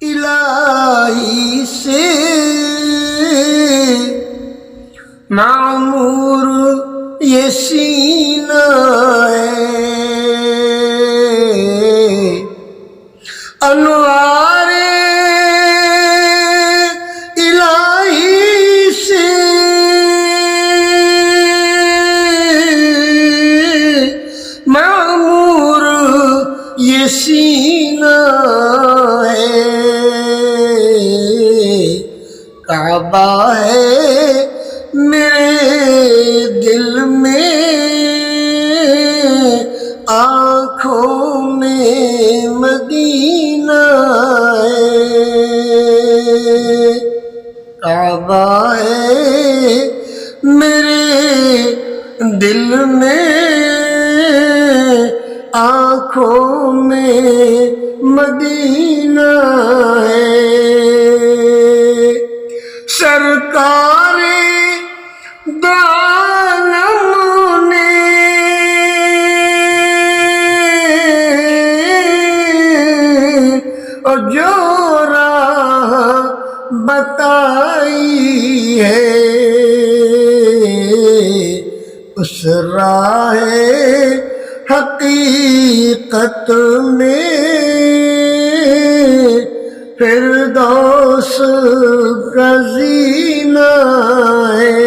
الہی سے معمور یہ سینہ ہے، انوار الہی سے معمور یہ سینہ ہے، کعبہ ہے میرے دل میں، آنکھوں میں مدینہ ہے، کعبہ ہے میرے دل میں، آنکھوں میں مدینہ ہے، سرکار دو عالم نے اور جو راہ بتائی ہے، اس راہ حقیقت میں فردوس کا زینہ ہے،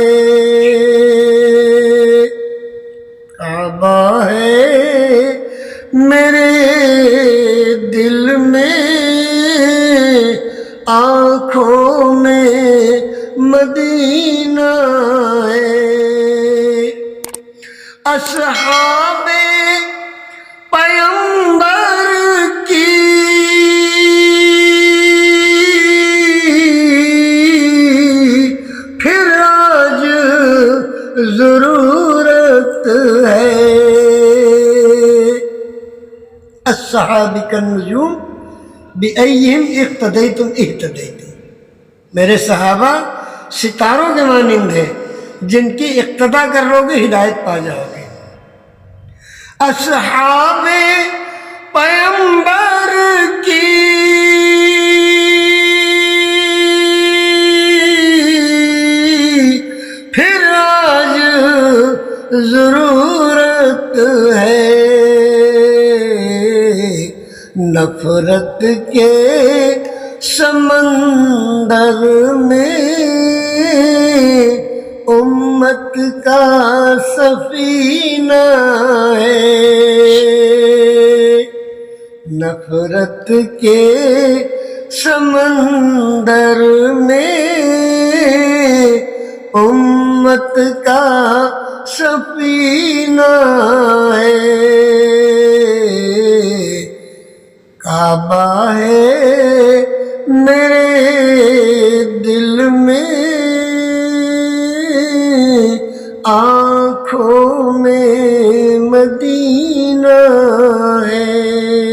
کعبہ ہے میرے دل میں، آنکھوں میں مدینہ ہے، اصحاب پیغمبر کی پھر آج ضرورت ہے، الصحاب کالنجوم بأیہم اقتدیتم اہتدیتم، میرے صحابہ ستاروں کے مانند ہیں، جن کی اقتدا کر لو گے ہدایت پا جاؤ گے، اصحاب پیغمبر کی پھر آج ضرورت ہے، نفرت کے سمندر میں امت کا سفینہ ہے، نفرت کے سمندر میں امت کا سفینہ ہے، کعبہ ہے میرے دل میں، آنکھوں میں مدینہ ہے۔